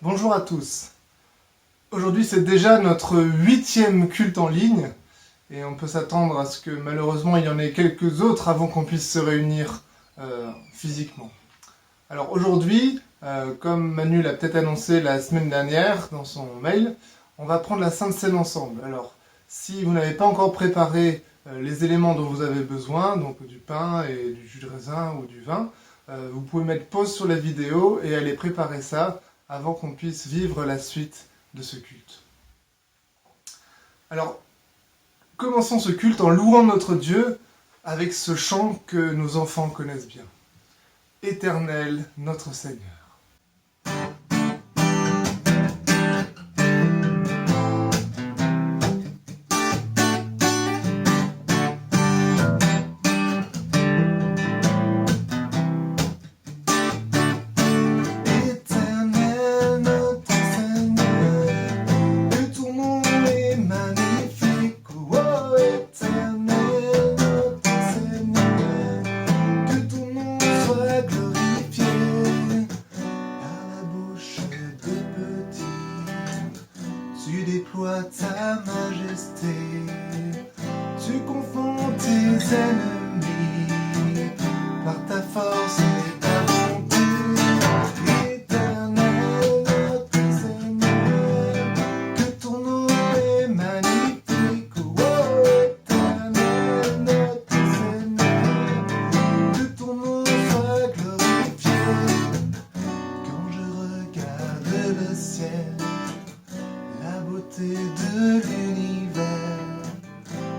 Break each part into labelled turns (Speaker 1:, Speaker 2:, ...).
Speaker 1: Bonjour à tous. Aujourd'hui, c'est déjà notre 8e culte en ligne et on peut s'attendre à ce que malheureusement il y en ait quelques autres avant qu'on puisse se réunir physiquement. Alors aujourd'hui, comme Manu l'a peut-être annoncé la semaine dernière dans son mail, on va prendre la Sainte Seine ensemble. Alors, si vous n'avez pas encore préparé les éléments dont vous avez besoin, donc du pain et du jus de raisin ou du vin, vous pouvez mettre pause sur la vidéo et aller préparer ça avant qu'on puisse vivre la suite de ce culte. Alors, commençons ce culte en louant notre Dieu avec ce chant que nos enfants connaissent bien. Éternel, notre Seigneur.
Speaker 2: Ta majesté, tu confonds tes ennemis par ta force et ta bonté. Éternel, notre Seigneur, que ton nom est magnifique. Oh, éternel, notre Seigneur, que ton nom soit glorifié. Quand je regarde le ciel, la beauté de l'univers,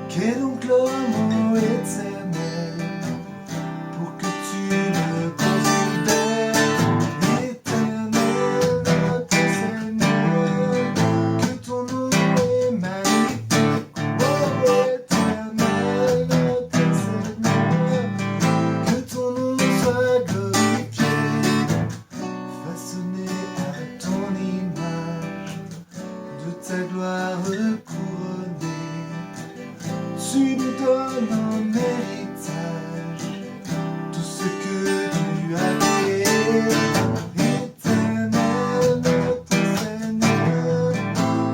Speaker 2: qu'est donc l'homme ô éternel, pour que tu le considères. Éternel, notre Seigneur, que ton nom est magnifique. Oh, éternel, notre Seigneur, que ton nom soit glorifié, façonné à ton image, de ta gloire couronnée, tu nous donnes en héritage tout ce que tu as créé. Éternel, notre Seigneur,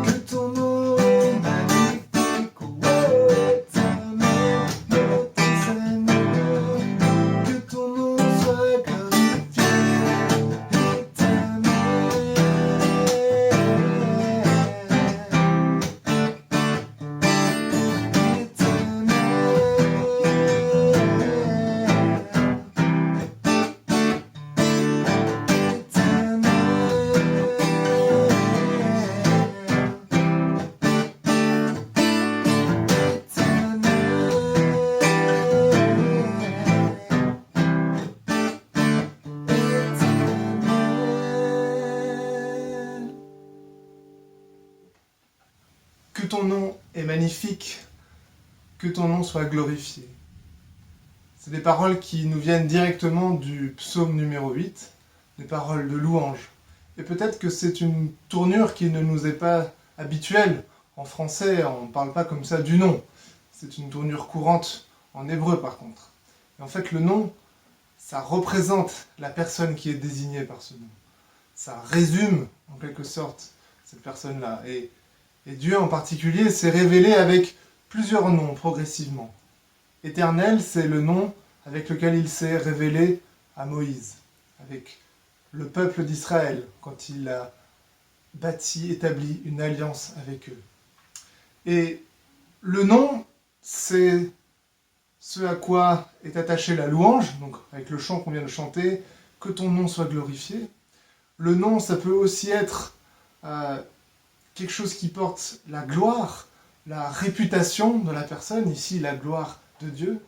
Speaker 2: que ton nom est magnifique. Oh, éternel, notre Seigneur, que ton nom soit glorifié.
Speaker 1: Que ton nom est magnifique, que ton nom soit glorifié. C'est des paroles qui nous viennent directement du psaume numéro 8, des paroles de louange. Et peut-être que c'est une tournure qui ne nous est pas habituelle. En français, on ne parle pas comme ça du nom. C'est une tournure courante en hébreu par contre. Et en fait, le nom, ça représente la personne qui est désignée par ce nom. Ça résume en quelque sorte cette personne-là. Et Dieu en particulier s'est révélé avec plusieurs noms progressivement. Éternel, c'est le nom avec lequel il s'est révélé à Moïse, avec le peuple d'Israël, quand il a établi une alliance avec eux. Et le nom, c'est ce à quoi est attachée la louange, donc avec le chant qu'on vient de chanter, que ton nom soit glorifié. Le nom, ça peut aussi être quelque chose qui porte la gloire, la réputation de la personne, ici la gloire de Dieu.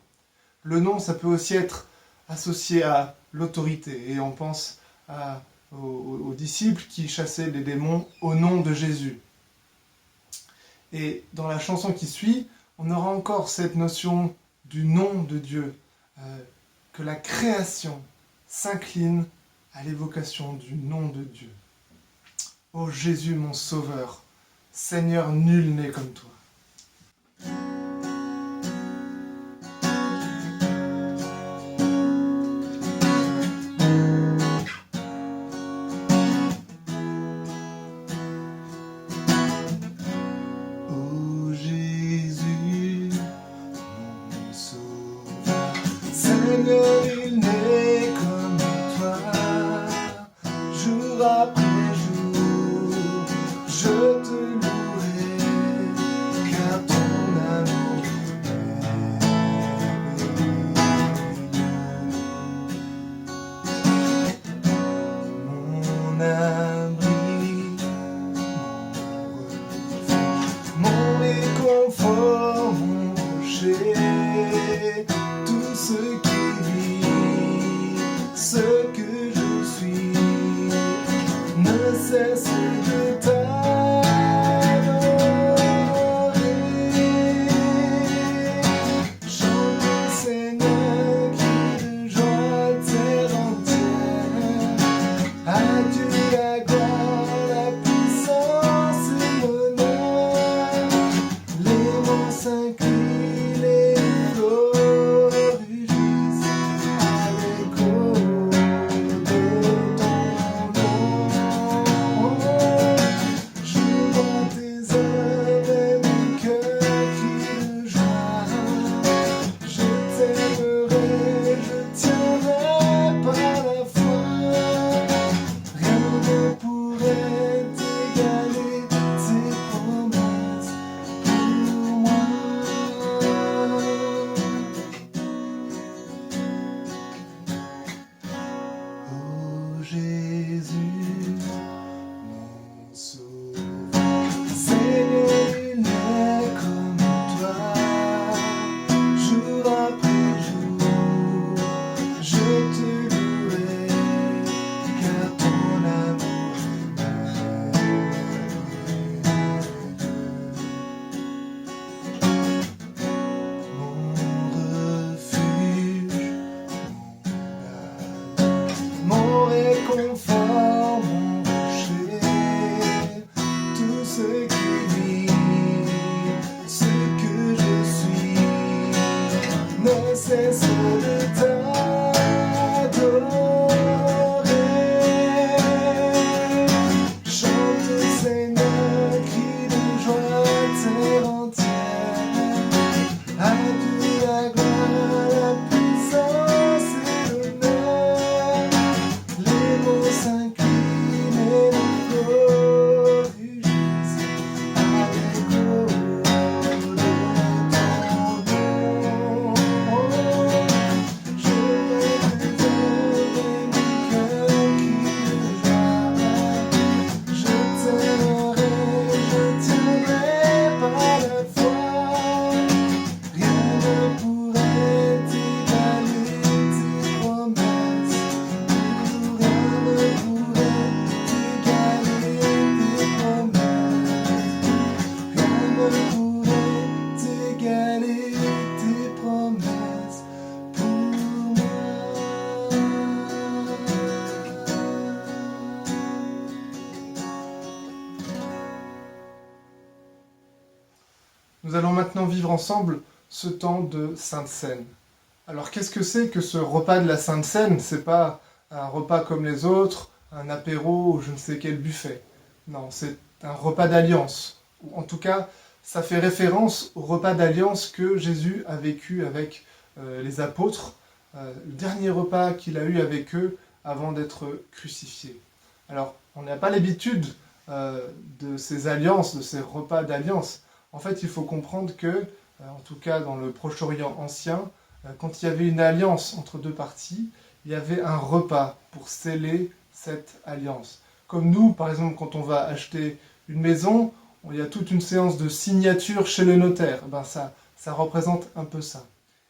Speaker 1: Le nom, ça peut aussi être associé à l'autorité, et on pense aux disciples qui chassaient les démons au nom de Jésus. Et dans la chanson qui suit, on aura encore cette notion du nom de Dieu, que la création s'incline à l'évocation du nom de Dieu. Ô Jésus mon Sauveur, Seigneur, nul n'est comme toi.
Speaker 2: cesse de t'adorer. Chante au Seigneur, crie de joie terre entière. À Dieu la gloire, la puissance et l'honneur. Les monts s'inclinent et les flots rugissent à l'écho de ton nom. Je vois tes œuvres et mon cœur crie de joie. Je t'aimerai, je tiendrai par la foi. Rien ne pourrait t'égaler, tes promesses pour moi. Oh Jésus, mon sauveur, Seigneur, il n'est comme toi. Jour après jour, je te louerai, car ton amour est mon refuge, mon réconfort, mon rocher, tout ce qui vit, ce que je suis, ne cesse de t'adorer. Chante au Seigneur, crie de joie terre entière. À Dieu la gloire, la puissance et l'honneur. Les mots s'inclinent et les flots rugissent à l'écho de ton nom. Je vois tes œuvres et mon cœur crie de joie. Je t'aimerai, je tiendrai par la foi. Rien ne pourrait t'égaler, tes promesses. Rien ne pourrait t'égaler, tes promesses. Rien ne pourrait t'égaler, tes promesses pour moi.
Speaker 1: Nous allons maintenant vivre ensemble ce temps de Sainte Seine. Alors qu'est-ce que c'est que ce repas de la Sainte Seine? C'est pas un repas comme les autres, un apéro ou je ne sais quel buffet. Non, c'est un repas d'alliance. Ou en tout cas, ça fait référence au repas d'alliance que Jésus a vécu avec les apôtres, le dernier repas qu'il a eu avec eux avant d'être crucifié. Alors, on n'a pas l'habitude de ces alliances, de ces repas d'alliance. En fait, il faut comprendre que, en tout cas dans le Proche-Orient ancien, quand il y avait une alliance entre deux parties, il y avait un repas pour sceller cette alliance. Comme nous, par exemple, quand on va acheter une maison, il y a toute une séance de signature chez le notaire. Ben ça représente un peu ça.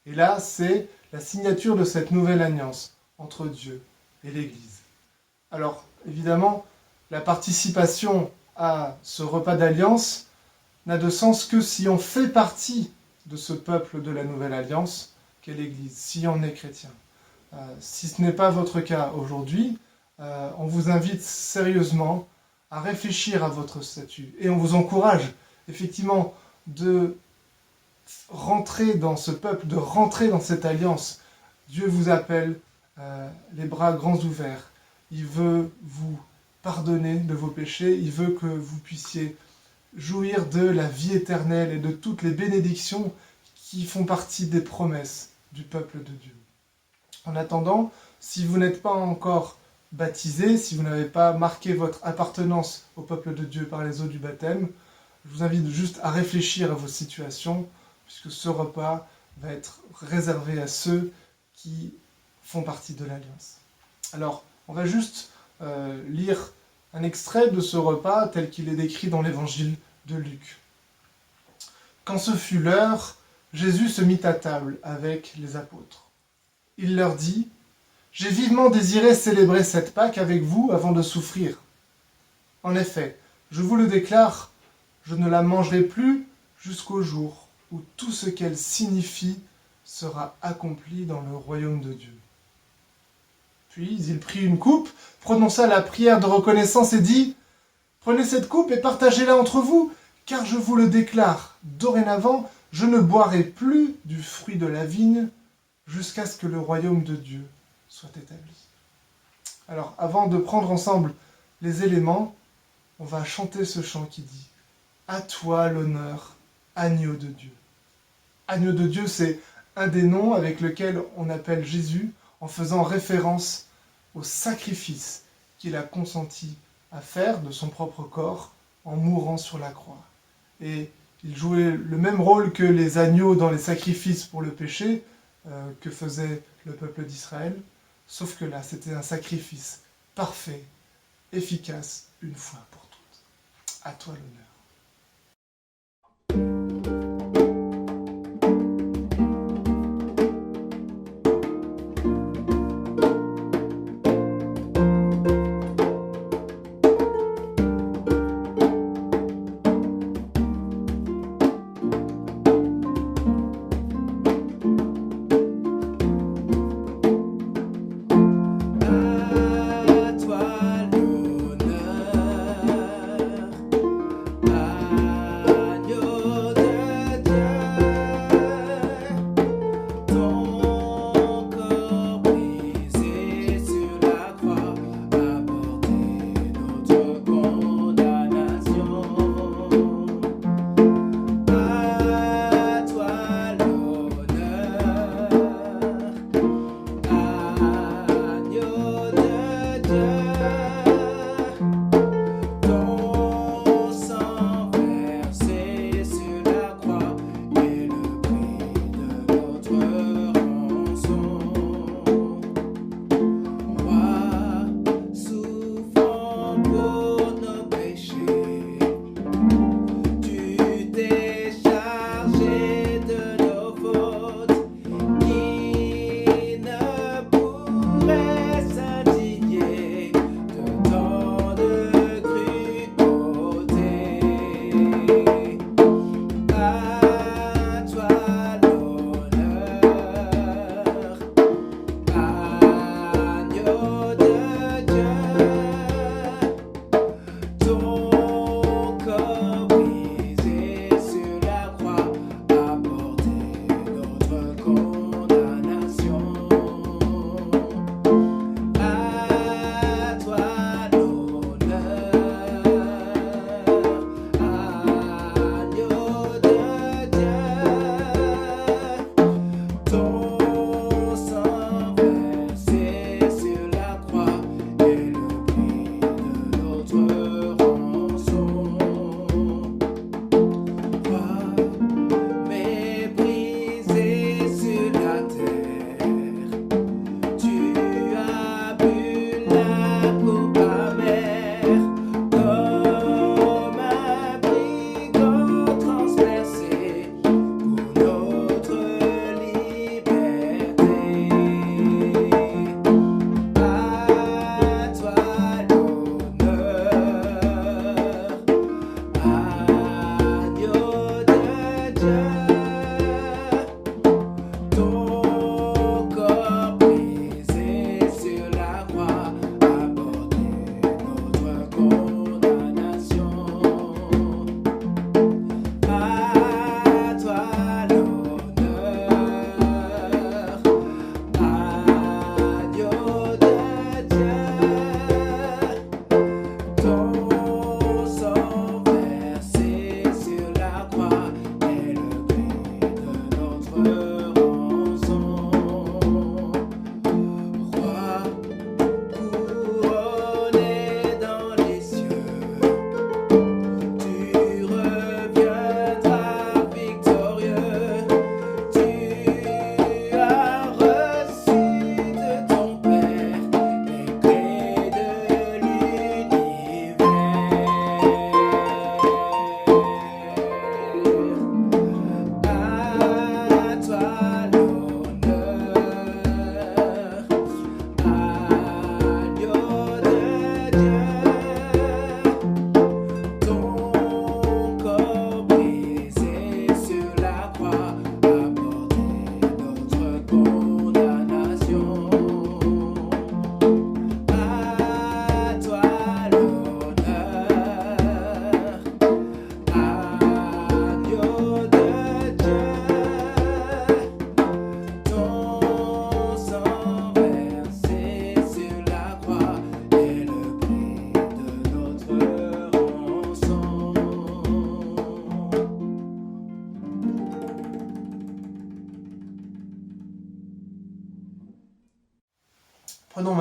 Speaker 1: Et là, c'est la signature de cette nouvelle alliance entre Dieu et l'Église. Alors, évidemment, la participation à ce repas d'alliance n'a de sens que si on fait partie de ce peuple de la nouvelle alliance qu'est l'Église, si on est chrétien. Si ce n'est pas votre cas aujourd'hui, on vous invite sérieusement à réfléchir à votre statut et on vous encourage effectivement de rentrer dans ce peuple, de rentrer dans cette alliance. Dieu vous appelle les bras grands ouverts. Il veut vous pardonner de vos péchés, il veut que vous puissiez jouir de la vie éternelle et de toutes les bénédictions qui font partie des promesses du peuple de Dieu. En attendant, si vous n'êtes pas encore baptisé, si vous n'avez pas marqué votre appartenance au peuple de Dieu par les eaux du baptême, je vous invite juste à réfléchir à vos situations, puisque ce repas va être réservé à ceux qui font partie de l'Alliance. Alors, on va juste lire un extrait de ce repas tel qu'il est décrit dans l'évangile de Luc. Quand ce fut l'heure, Jésus se mit à table avec les apôtres. Il leur dit : « J'ai vivement désiré célébrer cette Pâque avec vous avant de souffrir. En effet, je vous le déclare, je ne la mangerai plus jusqu'au jour où tout ce qu'elle signifie sera accompli dans le royaume de Dieu. Puis il prit une coupe, prononça la prière de reconnaissance et dit « Prenez cette coupe et partagez-la entre vous, car je vous le déclare, dorénavant, je ne boirai plus du fruit de la vigne jusqu'à ce que le royaume de Dieu soit établi. » Alors, avant de prendre ensemble les éléments, on va chanter ce chant qui dit « À toi l'honneur, agneau de Dieu ». Agneau de Dieu, c'est un des noms avec lequel on appelle Jésus en faisant référence au sacrifice qu'il a consenti à faire de son propre corps en mourant sur la croix. Et il jouait le même rôle que les agneaux dans les sacrifices pour le péché que faisait le peuple d'Israël, sauf que là, c'était un sacrifice parfait, efficace, une fois pour toutes. À toi l'honneur.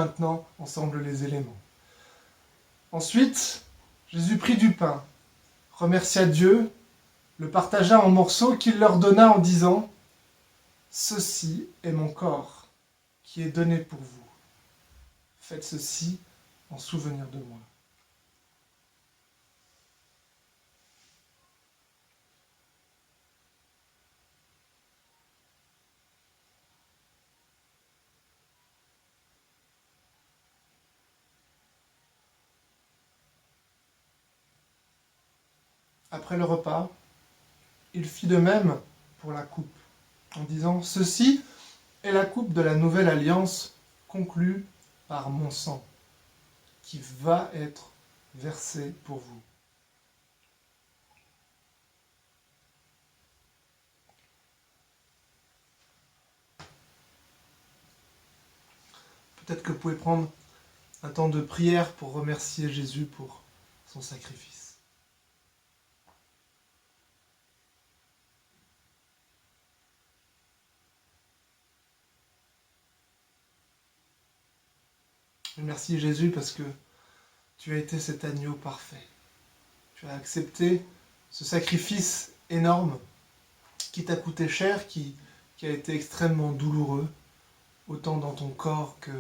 Speaker 1: maintenant ensemble les éléments. Ensuite, Jésus prit du pain, remercia Dieu, le partagea en morceaux qu'il leur donna en disant « Ceci est mon corps qui est donné pour vous. Faites ceci en souvenir de moi. » Après le repas, il fit de même pour la coupe, en disant « Ceci est la coupe de la nouvelle alliance conclue par mon sang, qui va être versé pour vous. » Peut-être que vous pouvez prendre un temps de prière pour remercier Jésus pour son sacrifice. Merci Jésus parce que tu as été cet agneau parfait. Tu as accepté ce sacrifice énorme qui t'a coûté cher, qui a été extrêmement douloureux, autant dans ton corps que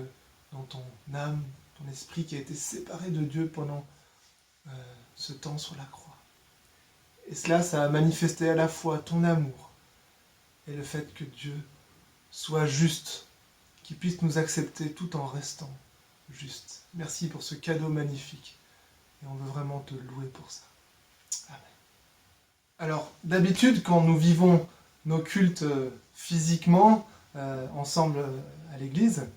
Speaker 1: dans ton âme, ton esprit qui a été séparé de Dieu pendant ce temps sur la croix. Et cela, ça a manifesté à la fois ton amour et le fait que Dieu soit juste, qu'il puisse nous accepter tout en restant juste. Merci pour ce cadeau magnifique. Et on veut vraiment te louer pour ça. Amen. Alors, d'habitude, quand nous vivons nos cultes physiquement, ensemble à l'église,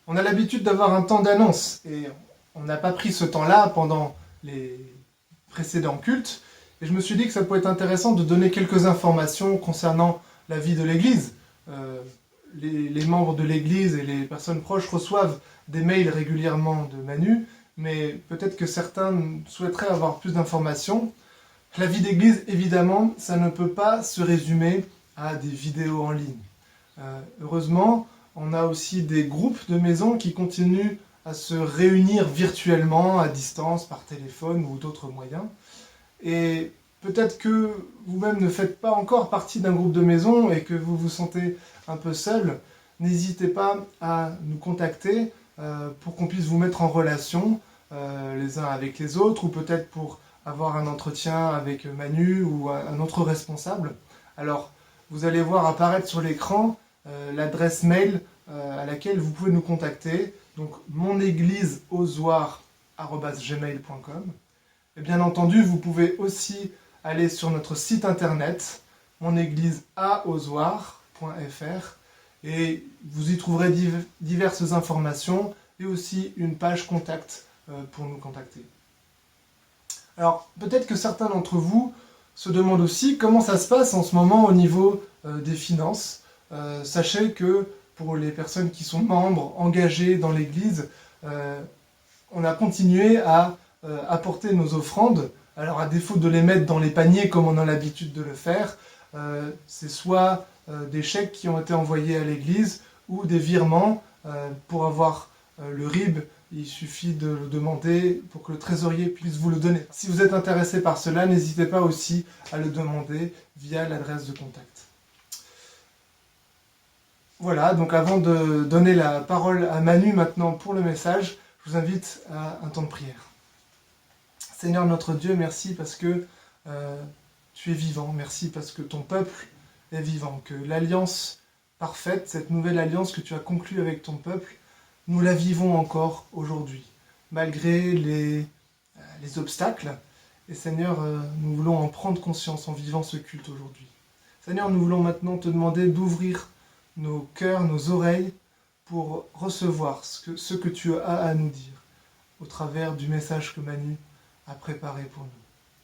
Speaker 1: on a l'habitude d'avoir un temps d'annonce. Et on n'a pas pris ce temps-là pendant les précédents cultes. Et je me suis dit que ça pourrait être intéressant de donner quelques informations concernant la vie de l'église. Les membres de l'église et les personnes proches reçoivent des mails régulièrement de Manu, mais peut-être que certains souhaiteraient avoir plus d'informations. La vie d'église, évidemment, ça ne peut pas se résumer à des vidéos en ligne. Heureusement, on a aussi des groupes de maisons qui continuent à se réunir virtuellement, à distance, par téléphone ou d'autres moyens. Et peut-être que vous-même ne faites pas encore partie d'un groupe de maison et que vous vous sentez un peu seul. N'hésitez pas à nous contacter pour qu'on puisse vous mettre en relation les uns avec les autres, ou peut-être pour avoir un entretien avec Manu ou un autre responsable. Alors, vous allez voir apparaître sur l'écran l'adresse mail à laquelle vous pouvez nous contacter, donc monégliseauzoir@gmail.com. Et bien entendu, vous pouvez aussi aller sur notre site internet, monégliseaauzoir.fr, et vous y trouverez diverses informations et aussi une page contact pour nous contacter. Alors, peut-être que certains d'entre vous se demandent aussi comment ça se passe en ce moment au niveau des finances. Sachez que pour les personnes qui sont membres, engagés dans l'Église, on a continué à apporter nos offrandes. Alors, à défaut de les mettre dans les paniers comme on a l'habitude de le faire, c'est soit des chèques qui ont été envoyés à l'Église ou des virements. Pour avoir le RIB, il suffit de le demander pour que le trésorier puisse vous le donner. Si vous êtes intéressé par cela, n'hésitez pas aussi à le demander via l'adresse de contact. Voilà, donc avant de donner la parole à Manu maintenant pour le message, je vous invite à un temps de prière. Seigneur notre Dieu, merci parce que tu es vivant, merci parce que ton peuple est vivant, que l'alliance parfaite, cette nouvelle alliance que tu as conclue avec ton peuple, nous la vivons encore aujourd'hui, malgré les obstacles. Et Seigneur, nous voulons en prendre conscience en vivant ce culte aujourd'hui. Seigneur, nous voulons maintenant te demander d'ouvrir nos cœurs, nos oreilles, pour recevoir ce que tu as à nous dire, au travers du message que Manu a préparé pour nous.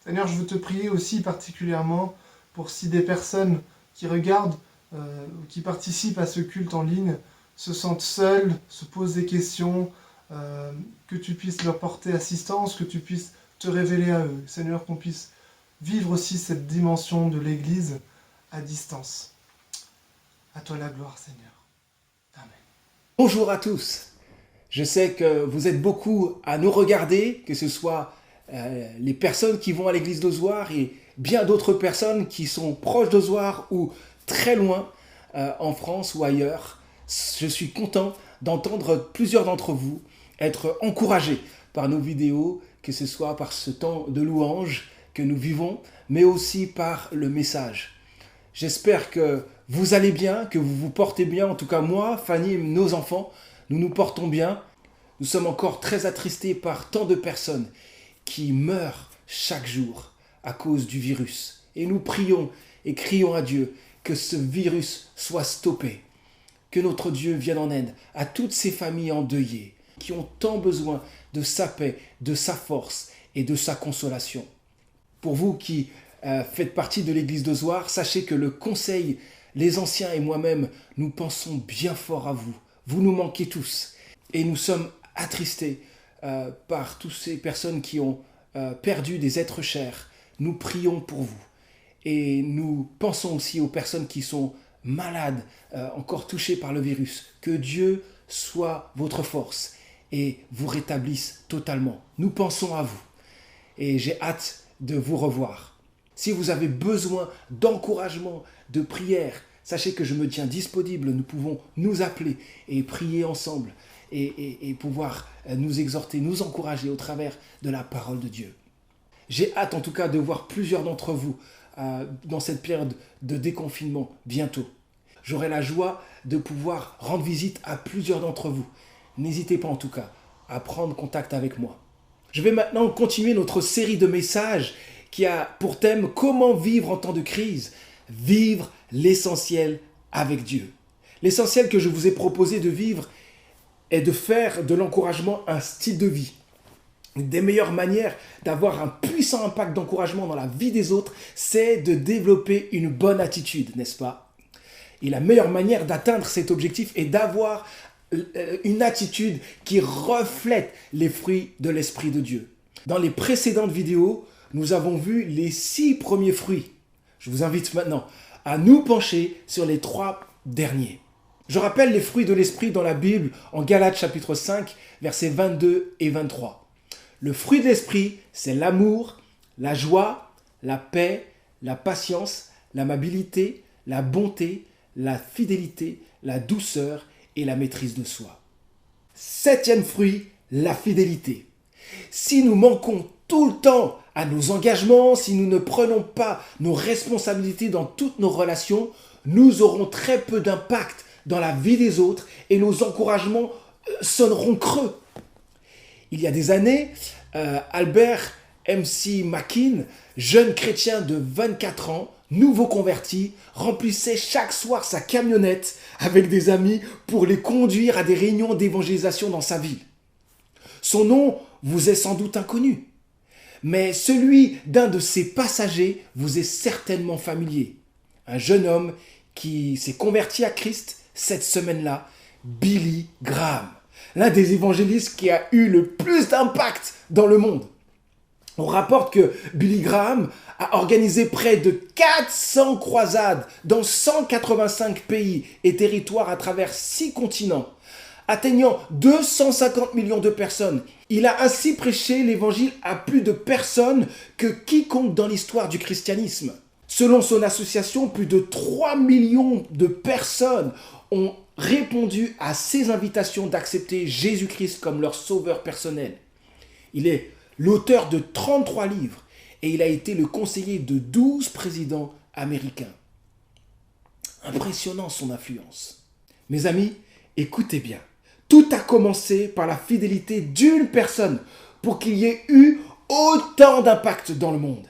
Speaker 1: Seigneur, je veux te prier aussi particulièrement pour si des personnes qui regardent, qui participent à ce culte en ligne, se sentent seules, se posent des questions, que tu puisses leur porter assistance, que tu puisses te révéler à eux. Seigneur, qu'on puisse vivre aussi cette dimension de l'Église à distance. À toi la gloire, Seigneur. Amen.
Speaker 3: Bonjour à tous. Je sais que vous êtes beaucoup à nous regarder, que ce soit les personnes qui vont à l'église d'Ozoir et bien d'autres personnes qui sont proches d'Ozoir ou très loin en France ou ailleurs. Je suis content d'entendre plusieurs d'entre vous être encouragés par nos vidéos, que ce soit par ce temps de louange que nous vivons, mais aussi par le message. J'espère que vous allez bien, que vous vous portez bien. En tout cas, moi, Fanny et nos enfants, nous nous portons bien. Nous sommes encore très attristés par tant de personnes qui meurent chaque jour à cause du virus. Et nous prions et crions à Dieu que ce virus soit stoppé. Que notre Dieu vienne en aide à toutes ces familles endeuillées qui ont tant besoin de sa paix, de sa force et de sa consolation. Pour vous qui faites partie de l'église d'Ozoir, sachez que le conseil, les anciens et moi-même, nous pensons bien fort à vous. Vous nous manquez tous et nous sommes attristés par toutes ces personnes qui ont perdu des êtres chers. Nous prions pour vous et nous pensons aussi aux personnes qui sont malades, encore touchées par le virus. Que Dieu soit votre force et vous rétablisse totalement. Nous pensons à vous et j'ai hâte de vous revoir. Si vous avez besoin d'encouragement, de prière, sachez que je me tiens disponible. Nous pouvons nous appeler et prier ensemble et pouvoir nous exhorter, nous encourager au travers de la parole de Dieu. J'ai hâte en tout cas de voir plusieurs d'entre vous dans cette période de déconfinement bientôt. J'aurai la joie de pouvoir rendre visite à plusieurs d'entre vous. N'hésitez pas en tout cas à prendre contact avec moi. Je vais maintenant continuer notre série de messages qui a pour thème « Comment vivre en temps de crise ?» Vivre l'essentiel avec Dieu. L'essentiel que je vous ai proposé de vivre est de faire de l'encouragement un style de vie. Une des meilleures manières d'avoir un puissant impact d'encouragement dans la vie des autres, c'est de développer une bonne attitude, n'est-ce pas? Et la meilleure manière d'atteindre cet objectif est d'avoir une attitude qui reflète les fruits de l'Esprit de Dieu. Dans les précédentes vidéos, nous avons vu les 6 premiers fruits. Je vous invite maintenant à nous pencher sur les 3 derniers. Je rappelle les fruits de l'Esprit dans la Bible en Galates chapitre 5, versets 22 et 23. Le fruit de l'Esprit, c'est l'amour, la joie, la paix, la patience, l'amabilité, la bonté, la fidélité, la douceur et la maîtrise de soi. 7e fruit, la fidélité. Si nous manquons tout le temps à nos engagements, si nous ne prenons pas nos responsabilités dans toutes nos relations, nous aurons très peu d'impact dans la vie des autres et nos encouragements sonneront creux. Il y a des années, Albert M.C. McKean, jeune chrétien de 24 ans, nouveau converti, remplissait chaque soir sa camionnette avec des amis pour les conduire à des réunions d'évangélisation dans sa ville. Son nom vous est sans doute inconnu, mais celui d'un de ses passagers vous est certainement familier. Un jeune homme qui s'est converti à Christ cette semaine-là, Billy Graham, l'un des évangélistes qui a eu le plus d'impact dans le monde. On rapporte que Billy Graham a organisé près de 400 croisades dans 185 pays et territoires à travers 6 continents, atteignant 250 millions de personnes. Il a ainsi prêché l'évangile à plus de personnes que quiconque dans l'histoire du christianisme. Selon son association, plus de 3 millions de personnes ont répondu à ses invitations d'accepter Jésus-Christ comme leur sauveur personnel. Il est l'auteur de 33 livres et il a été le conseiller de 12 présidents américains. Impressionnant son influence. Mes amis, écoutez bien. Tout a commencé par la fidélité d'une personne pour qu'il y ait eu autant d'impact dans le monde.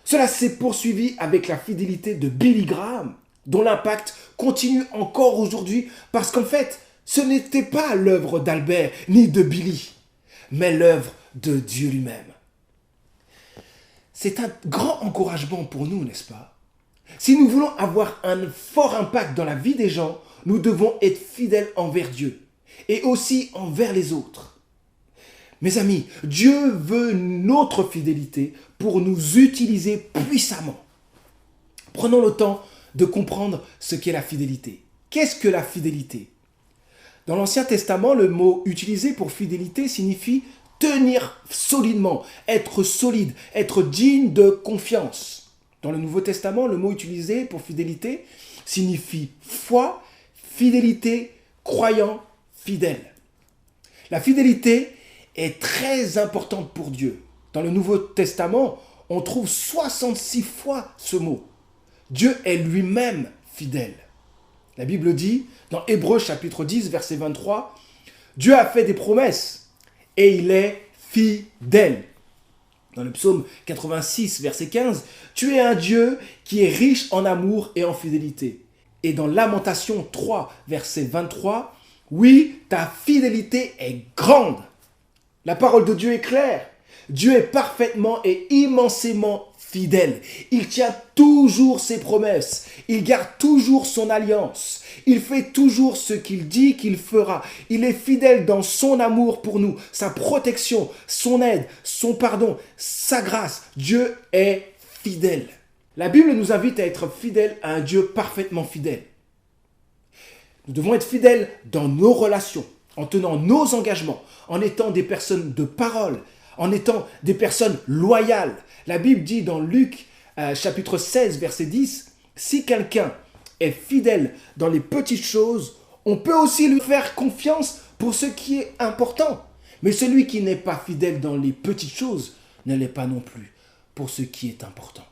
Speaker 3: Cela s'est poursuivi avec la fidélité de Billy Graham, dont l'impact continue encore aujourd'hui parce qu'en fait, ce n'était pas l'œuvre d'Albert ni de Billy, mais l'œuvre de Dieu lui-même. C'est un grand encouragement pour nous, n'est-ce pas? Si nous voulons avoir un fort impact dans la vie des gens, nous devons être fidèles envers Dieu et aussi envers les autres. Mes amis, Dieu veut notre fidélité pour nous utiliser puissamment. Prenons le temps de comprendre ce qu'est la fidélité. Qu'est-ce que la fidélité? Dans l'Ancien Testament, le mot utilisé pour fidélité signifie tenir solidement, être solide, être digne de confiance. Dans le Nouveau Testament, le mot utilisé pour fidélité signifie foi, fidélité, croyant, fidèle. La fidélité est très importante pour Dieu. Dans le Nouveau Testament, on trouve 66 fois ce mot. Dieu est lui-même fidèle. La Bible dit, dans Hébreux chapitre 10, verset 23, « Dieu a fait des promesses et il est fidèle. » Dans le psaume 86, verset 15, « Tu es un Dieu qui est riche en amour et en fidélité. » Et dans Lamentation 3, verset 23, « Oui, ta fidélité est grande. » La parole de Dieu est claire. Dieu est parfaitement et immensément fidèle. Il tient toujours ses promesses. Il garde toujours son alliance. Il fait toujours ce qu'il dit qu'il fera. Il est fidèle dans son amour pour nous, sa protection, son aide, son pardon, sa grâce. Dieu est fidèle. La Bible nous invite à être fidèles à un Dieu parfaitement fidèle. Nous devons être fidèles dans nos relations, en tenant nos engagements, en étant des personnes de parole, en étant des personnes loyales. La Bible dit dans Luc chapitre 16, verset 10, « Si quelqu'un est fidèle dans les petites choses, on peut aussi lui faire confiance pour ce qui est important. Mais celui qui n'est pas fidèle dans les petites choses ne l'est pas non plus pour ce qui est important. »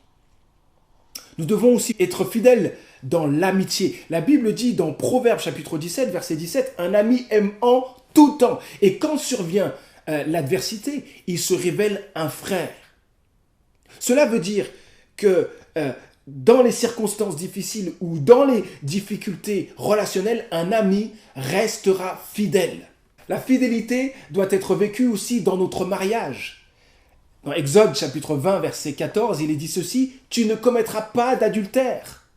Speaker 3: Nous devons aussi être fidèles dans l'amitié. La Bible dit dans Proverbes chapitre 17, verset 17, « Un ami aime en tout temps. Et quand survient l'adversité, il se révèle un frère. » Cela veut dire que dans les circonstances difficiles ou dans les difficultés relationnelles, un ami restera fidèle. La fidélité doit être vécue aussi dans notre mariage. Dans Exode chapitre 20, verset 14, il est dit ceci, « Tu ne commettras pas d'adultère. »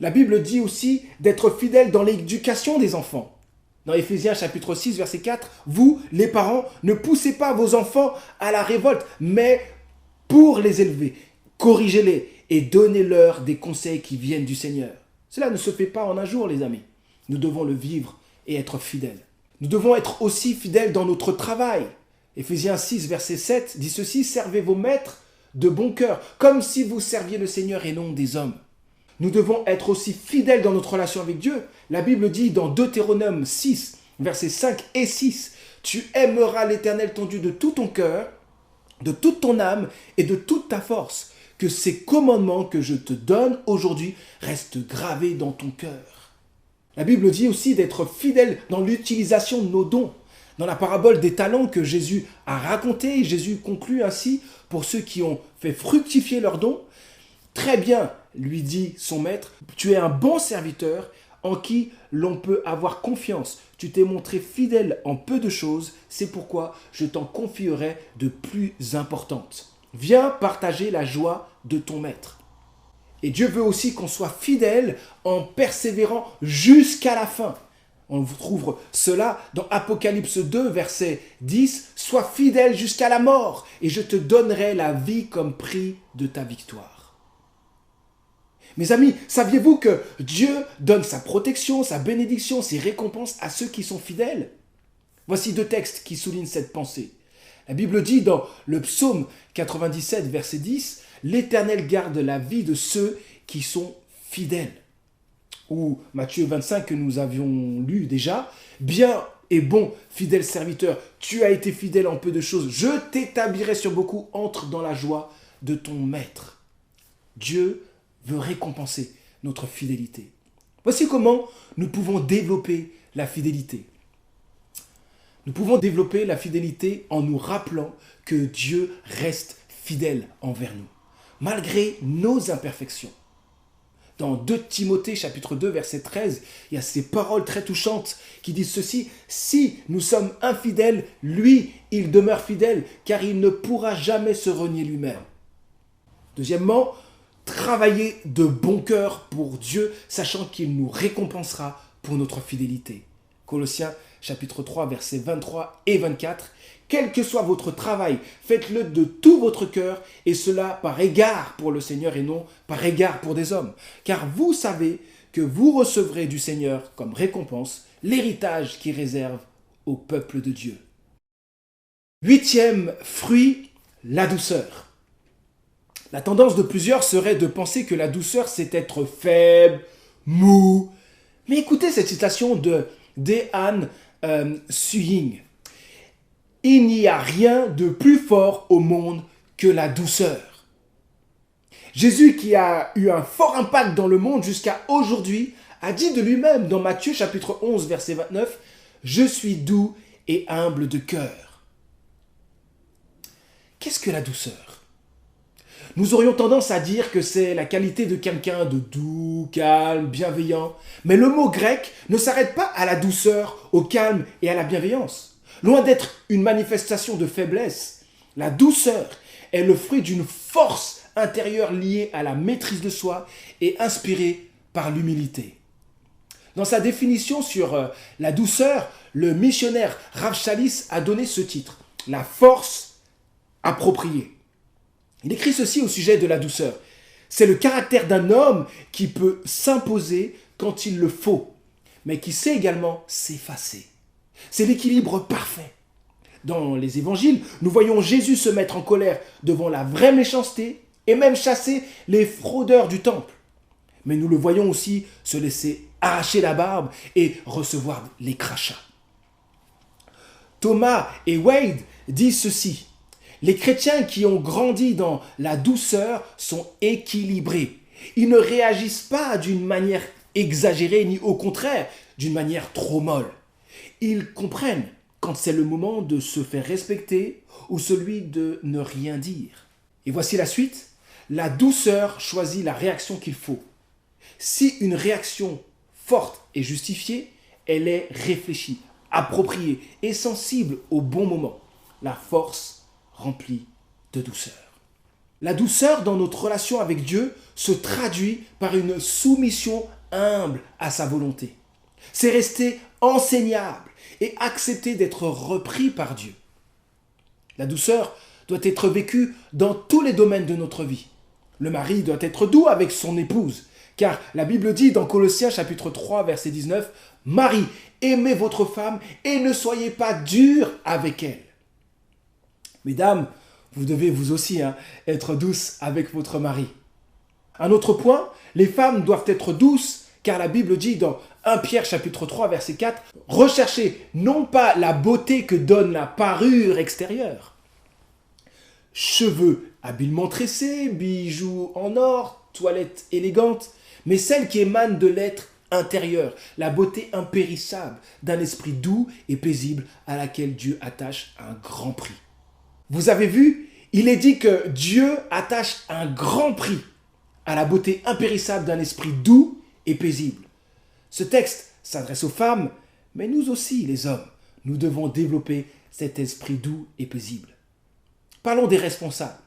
Speaker 3: La Bible dit aussi d'être fidèle dans l'éducation des enfants. Dans Éphésiens chapitre 6, verset 4, « Vous, les parents, ne poussez pas vos enfants à la révolte, mais pour les élever, corrigez-les et donnez-leur des conseils qui viennent du Seigneur. » Cela ne se fait pas en un jour, les amis. Nous devons le vivre et être fidèles. Nous devons être aussi fidèles dans notre travail. Éphésiens 6, verset 7 dit ceci, « Servez vos maîtres de bon cœur, comme si vous serviez le Seigneur et non des hommes. » Nous devons être aussi fidèles dans notre relation avec Dieu. La Bible dit dans Deutéronome 6, versets 5 et 6, « Tu aimeras l'Éternel ton Dieu de tout ton cœur, de toute ton âme et de toute ta force. Que ces commandements que je te donne aujourd'hui restent gravés dans ton cœur. » La Bible dit aussi d'être fidèle dans l'utilisation de nos dons. Dans la parabole des talents que Jésus a racontée, Jésus conclut ainsi pour ceux qui ont fait fructifier leurs dons. « Très bien, lui dit son maître, tu es un bon serviteur en qui l'on peut avoir confiance. Tu t'es montré fidèle en peu de choses, c'est pourquoi je t'en confierai de plus importantes. Viens partager la joie de ton maître. » Et Dieu veut aussi qu'on soit fidèle en persévérant jusqu'à la fin. On trouve cela dans Apocalypse 2, verset 10. « Sois fidèle jusqu'à la mort, et je te donnerai la vie comme prix de ta victoire. » Mes amis, saviez-vous que Dieu donne sa protection, sa bénédiction, ses récompenses à ceux qui sont fidèles? Voici deux textes qui soulignent cette pensée. La Bible dit dans le psaume 97, verset 10, « L'Éternel garde la vie de ceux qui sont fidèles. » Ou Matthieu 25 que nous avions lu déjà, « Bien et bon, fidèle serviteur, tu as été fidèle en peu de choses, je t'établirai sur beaucoup, entre dans la joie de ton maître. » Dieu veut récompenser notre fidélité. Voici comment nous pouvons développer la fidélité. Nous pouvons développer la fidélité en nous rappelant que Dieu reste fidèle envers nous, malgré nos imperfections. Dans 2 Timothée chapitre 2 verset 13, il y a ces paroles très touchantes qui disent ceci, « Si nous sommes infidèles, lui, il demeure fidèle, car il ne pourra jamais se renier lui-même. » Deuxièmement, travailler de bon cœur pour Dieu, sachant qu'il nous récompensera pour notre fidélité. Colossiens chapitre 3, versets 23 et 24. « Quel que soit votre travail, faites-le de tout votre cœur, et cela par égard pour le Seigneur et non par égard pour des hommes. Car vous savez que vous recevrez du Seigneur comme récompense l'héritage qu'il réserve au peuple de Dieu. 8e fruit, la douceur. La tendance de plusieurs serait de penser que la douceur, c'est être faible, mou. Mais écoutez cette citation de Dean Suying. Il n'y a rien de plus fort au monde que la douceur. Jésus, qui a eu un fort impact dans le monde jusqu'à aujourd'hui, a dit de lui-même dans Matthieu chapitre 11, verset 29, « Je suis doux et humble de cœur. » Qu'est-ce que la douceur? Nous aurions tendance à dire que c'est la qualité de quelqu'un de doux, calme, bienveillant. Mais le mot grec ne s'arrête pas à la douceur, au calme et à la bienveillance. Loin d'être une manifestation de faiblesse, la douceur est le fruit d'une force intérieure liée à la maîtrise de soi et inspirée par l'humilité. Dans sa définition sur la douceur, le missionnaire Rav Chalice a donné ce titre, « La force appropriée ». Il écrit ceci au sujet de la douceur. C'est le caractère d'un homme qui peut s'imposer quand il le faut, mais qui sait également s'effacer. C'est l'équilibre parfait. Dans les évangiles, nous voyons Jésus se mettre en colère devant la vraie méchanceté et même chasser les fraudeurs du temple. Mais nous le voyons aussi se laisser arracher la barbe et recevoir les crachats. Thomas et Wade disent ceci. Les chrétiens qui ont grandi dans la douceur sont équilibrés. Ils ne réagissent pas d'une manière exagérée, ni au contraire, d'une manière trop molle. Ils comprennent quand c'est le moment de se faire respecter ou celui de ne rien dire. Et voici la suite. La douceur choisit la réaction qu'il faut. Si une réaction forte est justifiée, elle est réfléchie, appropriée et sensible au bon moment. La force remplie de douceur. La douceur dans notre relation avec Dieu se traduit par une soumission humble à sa volonté. C'est rester enseignable et accepter d'être repris par Dieu. La douceur doit être vécue dans tous les domaines de notre vie. Le mari doit être doux avec son épouse, car la Bible dit dans Colossiens chapitre 3 verset 19, « Marie, aimez votre femme et ne soyez pas durs avec elle. » Mesdames, vous devez vous aussi être douces avec votre mari. Un autre point, les femmes doivent être douces, car la Bible dit dans 1 Pierre chapitre 3 verset 4, « Recherchez non pas la beauté que donne la parure extérieure, cheveux habilement tressés, bijoux en or, toilette élégante, mais celle qui émane de l'être intérieur, la beauté impérissable d'un esprit doux et paisible à laquelle Dieu attache un grand prix. » Vous avez vu, il est dit que Dieu attache un grand prix à la beauté impérissable d'un esprit doux et paisible. Ce texte s'adresse aux femmes, mais nous aussi, les hommes, nous devons développer cet esprit doux et paisible. Parlons des responsables.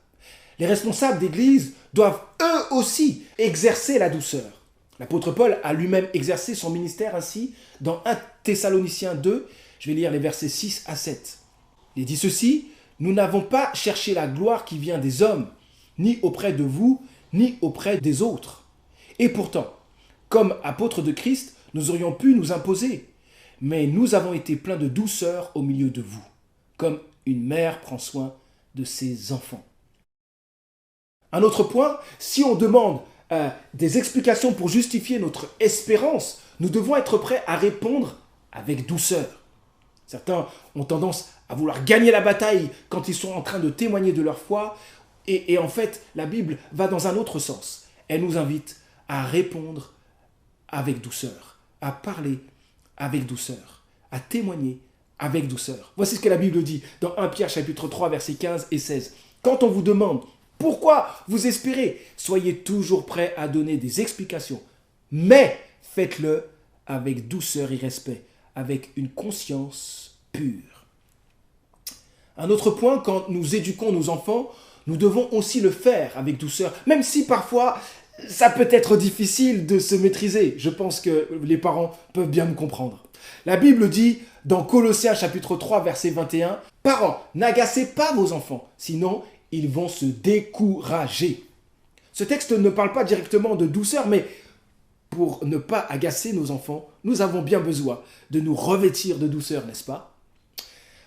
Speaker 3: Les responsables d'église doivent eux aussi exercer la douceur. L'apôtre Paul a lui-même exercé son ministère ainsi dans 1 Thessaloniciens 2, je vais lire les versets 6 à 7. Il dit ceci, « Nous n'avons pas cherché la gloire qui vient des hommes, ni auprès de vous, ni auprès des autres. Et pourtant, comme apôtres de Christ, nous aurions pu nous imposer, mais nous avons été pleins de douceur au milieu de vous, comme une mère prend soin de ses enfants. » Un autre point, si on demande des explications pour justifier notre espérance, nous devons être prêts à répondre avec douceur. Certains ont tendance à vouloir gagner la bataille quand ils sont en train de témoigner de leur foi, et en fait, la Bible va dans un autre sens. Elle nous invite à répondre avec douceur, à parler avec douceur, à témoigner avec douceur. Voici ce que la Bible dit dans 1 Pierre chapitre 3 versets 15 et 16. Quand on vous demande pourquoi vous espérez, soyez toujours prêts à donner des explications, mais faites-le avec douceur et respect, avec une conscience pure. Un autre point, quand nous éduquons nos enfants, nous devons aussi le faire avec douceur, même si parfois ça peut être difficile de se maîtriser. Je pense que les parents peuvent bien me comprendre. La Bible dit dans Colossiens chapitre 3 verset 21, « Parents, n'agacez pas vos enfants, sinon ils vont se décourager. » Ce texte ne parle pas directement de douceur, mais pour ne pas agacer nos enfants, nous avons bien besoin de nous revêtir de douceur, n'est-ce pas?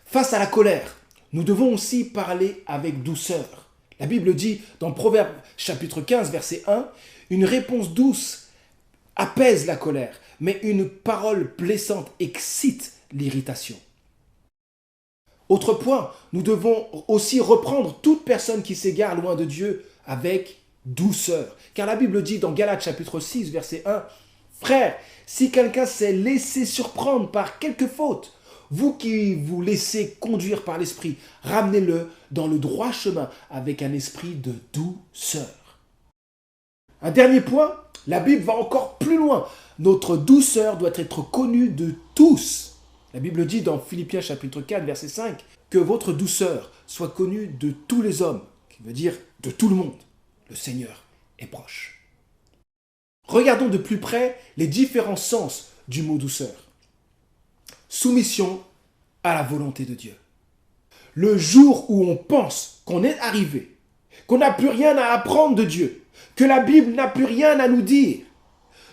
Speaker 3: Face à la colère, nous devons aussi parler avec douceur. La Bible dit dans Proverbes chapitre 15, verset 1, « Une réponse douce apaise la colère, mais une parole blessante excite l'irritation. » Autre point, nous devons aussi reprendre toute personne qui s'égare loin de Dieu avec douceur. Car la Bible dit dans Galates chapitre 6, verset 1, « Frères, si quelqu'un s'est laissé surprendre par quelque faute, vous qui vous laissez conduire par l'Esprit, ramenez-le dans le droit chemin avec un esprit de douceur. » Un dernier point, la Bible va encore plus loin. Notre douceur doit être connue de tous. La Bible dit dans Philippiens chapitre 4, verset 5, que votre douceur soit connue de tous les hommes, qui veut dire de tout le monde. Le Seigneur est proche. Regardons de plus près les différents sens du mot douceur. Soumission à la volonté de Dieu. Le jour où on pense qu'on est arrivé, qu'on n'a plus rien à apprendre de Dieu, que la Bible n'a plus rien à nous dire,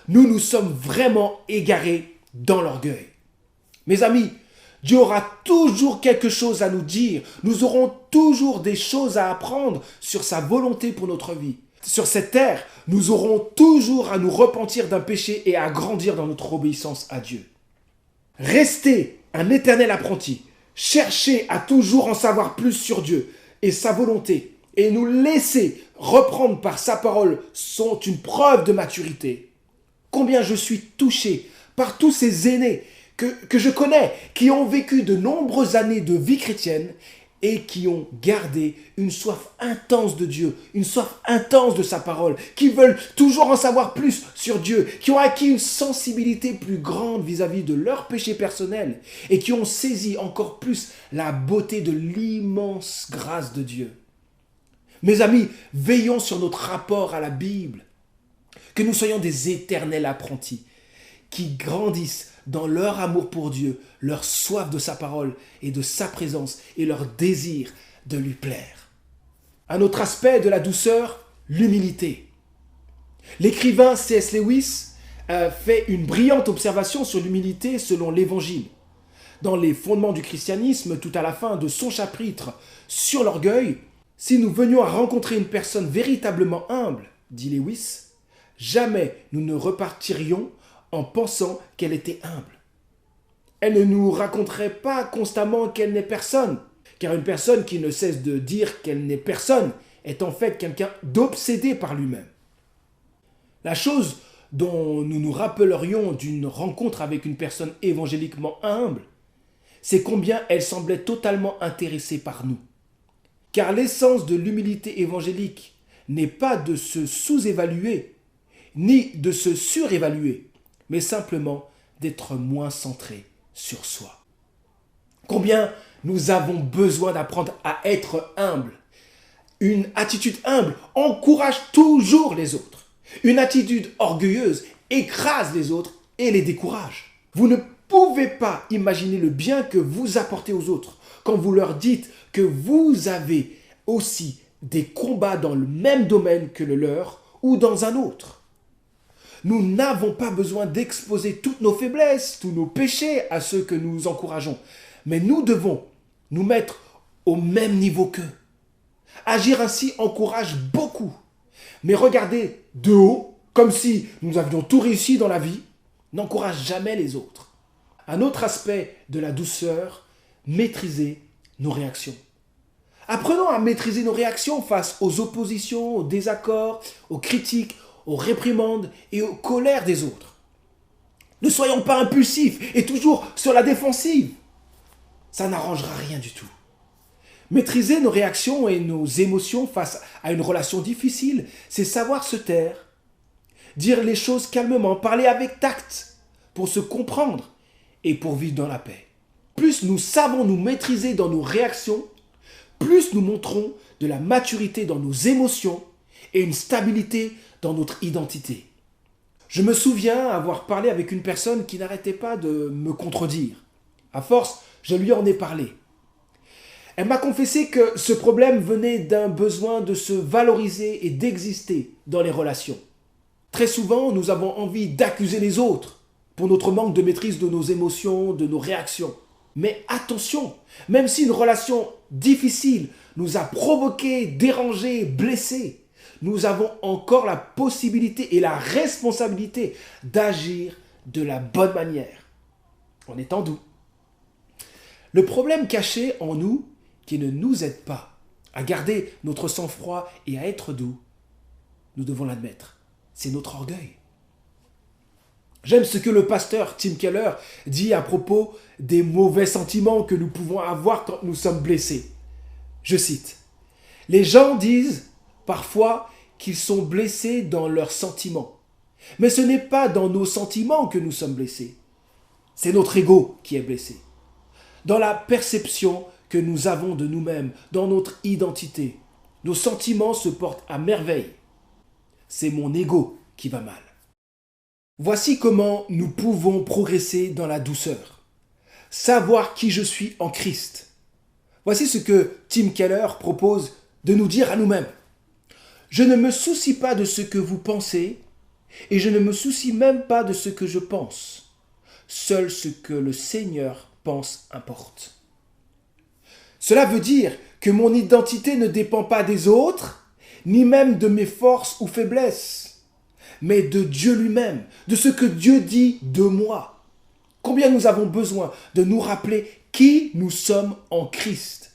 Speaker 3: nous nous sommes vraiment égarés dans l'orgueil. Mes amis, Dieu aura toujours quelque chose à nous dire. Nous aurons toujours des choses à apprendre sur sa volonté pour notre vie. Sur cette terre, nous aurons toujours à nous repentir d'un péché et à grandir dans notre obéissance à Dieu. Restez un éternel apprenti. Cherchez à toujours en savoir plus sur Dieu et sa volonté et nous laisser reprendre par sa parole sont une preuve de maturité. Combien je suis touché par tous ces aînés que je connais, qui ont vécu de nombreuses années de vie chrétienne et qui ont gardé une soif intense de Dieu, une soif intense de sa parole, qui veulent toujours en savoir plus sur Dieu, qui ont acquis une sensibilité plus grande vis-à-vis de leur péché personnel et qui ont saisi encore plus la beauté de l'immense grâce de Dieu. Mes amis, veillons sur notre rapport à la Bible, que nous soyons des éternels apprentis qui grandissent dans leur amour pour Dieu, leur soif de sa parole et de sa présence et leur désir de lui plaire. Un autre aspect de la douceur, l'humilité. L'écrivain C.S. Lewis fait une brillante observation sur l'humilité selon l'Évangile. Dans les fondements du christianisme, tout à la fin de son chapitre sur l'orgueil, si nous venions à rencontrer une personne véritablement humble, dit Lewis, jamais nous ne repartirions en pensant qu'elle était humble. Elle ne nous raconterait pas constamment qu'elle n'est personne, car une personne qui ne cesse de dire qu'elle n'est personne est en fait quelqu'un d'obsédé par lui-même. La chose dont nous nous rappellerions d'une rencontre avec une personne évangéliquement humble, c'est combien elle semblait totalement intéressée par nous. Car l'essence de l'humilité évangélique n'est pas de se sous-évaluer, ni de se surévaluer, mais simplement d'être moins centré sur soi. Combien nous avons besoin d'apprendre à être humble. Une attitude humble encourage toujours les autres. Une attitude orgueilleuse écrase les autres et les décourage. Vous ne pouvez pas imaginer le bien que vous apportez aux autres quand vous leur dites que vous avez aussi des combats dans le même domaine que le leur ou dans un autre. Nous n'avons pas besoin d'exposer toutes nos faiblesses, tous nos péchés à ceux que nous encourageons. Mais nous devons nous mettre au même niveau qu'eux. Agir ainsi encourage beaucoup. Mais regarder de haut, comme si nous avions tout réussi dans la vie, n'encourage jamais les autres. Un autre aspect de la douceur, maîtriser nos réactions. Apprenons à maîtriser nos réactions face aux oppositions, aux désaccords, aux critiques, aux réprimandes et aux colères des autres. Ne soyons pas impulsifs et toujours sur la défensive. Ça n'arrangera rien du tout. Maîtriser nos réactions et nos émotions face à une relation difficile, c'est savoir se taire, dire les choses calmement, parler avec tact pour se comprendre et pour vivre dans la paix. Plus nous savons nous maîtriser dans nos réactions, plus nous montrons de la maturité dans nos émotions et une stabilité dans notre identité. Je me souviens avoir parlé avec une personne qui n'arrêtait pas de me contredire. À force, je lui en ai parlé. Elle m'a confessé que ce problème venait d'un besoin de se valoriser et d'exister dans les relations. Très souvent, nous avons envie d'accuser les autres pour notre manque de maîtrise de nos émotions, de nos réactions. Mais attention, même si une relation difficile nous a provoqué, dérangé, blessé, nous avons encore la possibilité et la responsabilité d'agir de la bonne manière, en étant doux. Le problème caché en nous, qui ne nous aide pas à garder notre sang-froid et à être doux, nous devons l'admettre, c'est notre orgueil. J'aime ce que le pasteur Tim Keller dit à propos des mauvais sentiments que nous pouvons avoir quand nous sommes blessés. Je cite, « Les gens disent parfois qu'ils sont blessés dans leurs sentiments. Mais ce n'est pas dans nos sentiments que nous sommes blessés. C'est notre ego qui est blessé. Dans la perception que nous avons de nous-mêmes, dans notre identité, nos sentiments se portent à merveille. C'est mon ego qui va mal. » Voici comment nous pouvons progresser dans la douceur. Savoir qui je suis en Christ. Voici ce que Tim Keller propose de nous dire à nous-mêmes. Je ne me soucie pas de ce que vous pensez et je ne me soucie même pas de ce que je pense. Seul ce que le Seigneur pense importe. Cela veut dire que mon identité ne dépend pas des autres, ni même de mes forces ou faiblesses, mais de Dieu lui-même, de ce que Dieu dit de moi. Combien nous avons besoin de nous rappeler qui nous sommes en Christ.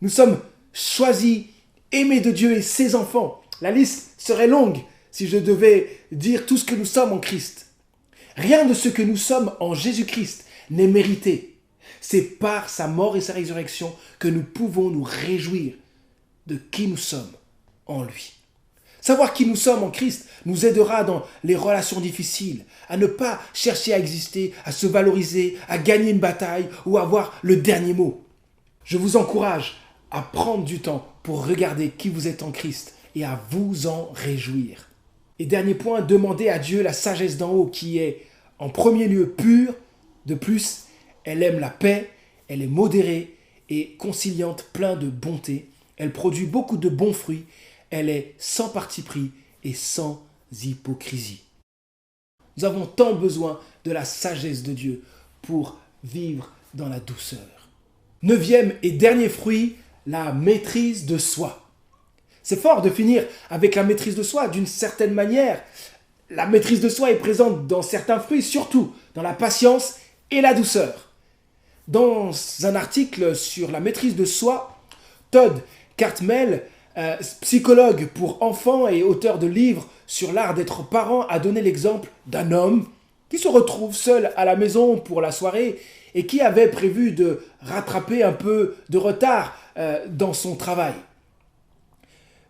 Speaker 3: Nous sommes choisis, aimés de Dieu et ses enfants. La liste serait longue si je devais dire tout ce que nous sommes en Christ. Rien de ce que nous sommes en Jésus-Christ n'est mérité. C'est par sa mort et sa résurrection que nous pouvons nous réjouir de qui nous sommes en lui. Savoir qui nous sommes en Christ nous aidera dans les relations difficiles, à ne pas chercher à exister, à se valoriser, à gagner une bataille ou à avoir le dernier mot. Je vous encourage à prendre du temps pour regarder qui vous êtes en Christ et à vous en réjouir. Et dernier point, demandez à Dieu la sagesse d'en haut qui est en premier lieu pure. De plus, elle aime la paix, elle est modérée et conciliante, plein de bonté. Elle produit beaucoup de bons fruits. Elle est sans parti pris et sans hypocrisie. Nous avons tant besoin de la sagesse de Dieu pour vivre dans la douceur. 9e et dernier fruit, la maîtrise de soi. C'est fort de finir avec la maîtrise de soi d'une certaine manière. La maîtrise de soi est présente dans certains fruits, surtout dans la patience et la douceur. Dans un article sur la maîtrise de soi, Todd Cartmel, psychologue pour enfants et auteur de livres sur l'art d'être parent, a donné l'exemple d'un homme qui se retrouve seul à la maison pour la soirée et qui avait prévu de rattraper un peu de retard dans son travail.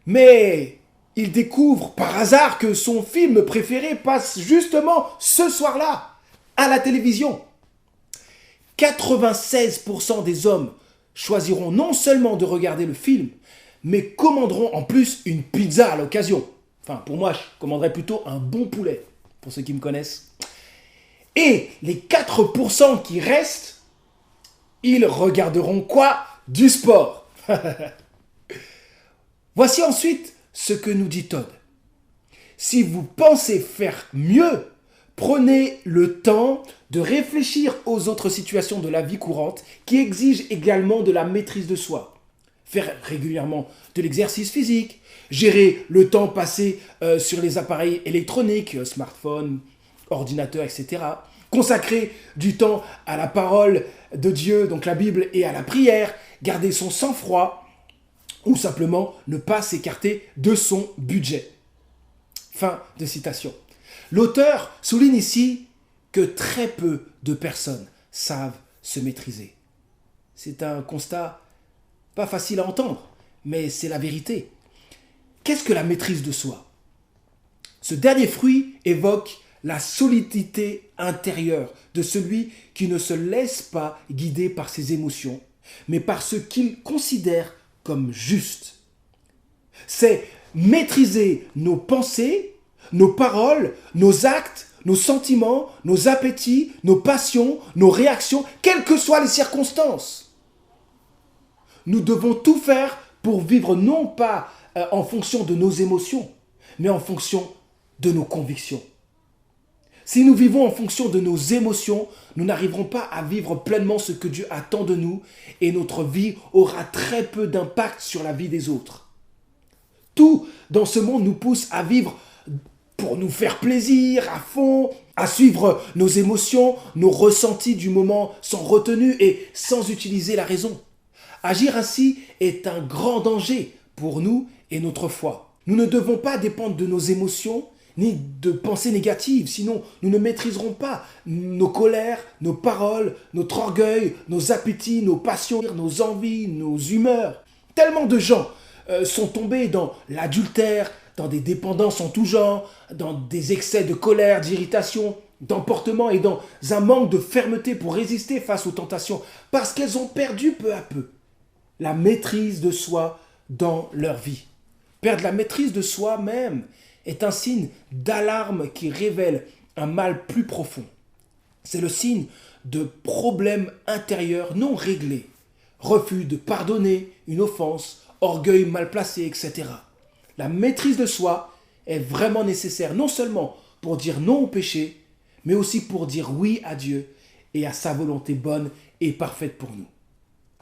Speaker 3: Mais il découvre par hasard que son film préféré passe justement ce soir-là à la télévision. 96% des hommes choisiront non seulement de regarder le film, mais commanderont en plus une pizza à l'occasion. Enfin, pour moi, je commanderais plutôt un bon poulet, pour ceux qui me connaissent. Et les 4% qui restent, ils regarderont quoi? Du sport. Voici ensuite ce que nous dit Todd. Si vous pensez faire mieux, prenez le temps de réfléchir aux autres situations de la vie courante qui exigent également de la maîtrise de soi. Faire régulièrement de l'exercice physique, gérer le temps passé sur les appareils électroniques, smartphones, ordinateurs, etc. Consacrer du temps à la parole de Dieu, donc la Bible, et à la prière, garder son sang-froid, ou simplement ne pas s'écarter de son budget. Fin de citation. L'auteur souligne ici que très peu de personnes savent se maîtriser. C'est un constat pas facile à entendre, mais c'est la vérité. Qu'est-ce que la maîtrise de soi? Ce dernier fruit évoque la solidité intérieure de celui qui ne se laisse pas guider par ses émotions, mais par ce qu'il considère comme juste. C'est maîtriser nos pensées, nos paroles, nos actes, nos sentiments, nos appétits, nos passions, nos réactions, quelles que soient les circonstances. Nous devons tout faire pour vivre non pas en fonction de nos émotions, mais en fonction de nos convictions. Si nous vivons en fonction de nos émotions, nous n'arriverons pas à vivre pleinement ce que Dieu attend de nous et notre vie aura très peu d'impact sur la vie des autres. Tout dans ce monde nous pousse à vivre pour nous faire plaisir à fond, à suivre nos émotions, nos ressentis du moment sans retenue et sans utiliser la raison. Agir ainsi est un grand danger pour nous et notre foi. Nous ne devons pas dépendre de nos émotions ni de pensées négatives, sinon nous ne maîtriserons pas nos colères, nos paroles, notre orgueil, nos appétits, nos passions, nos envies, nos humeurs. Tellement de gens sont tombés dans l'adultère, dans des dépendances en tout genre, dans des excès de colère, d'irritation, d'emportement et dans un manque de fermeté pour résister face aux tentations, parce qu'elles ont perdu peu à peu la maîtrise de soi dans leur vie. Perdre la maîtrise de soi-même est un signe d'alarme qui révèle un mal plus profond. C'est le signe de problèmes intérieurs non réglés, refus de pardonner une offense, orgueil mal placé, etc. La maîtrise de soi est vraiment nécessaire, non seulement pour dire non au péché, mais aussi pour dire oui à Dieu et à sa volonté bonne et parfaite pour nous.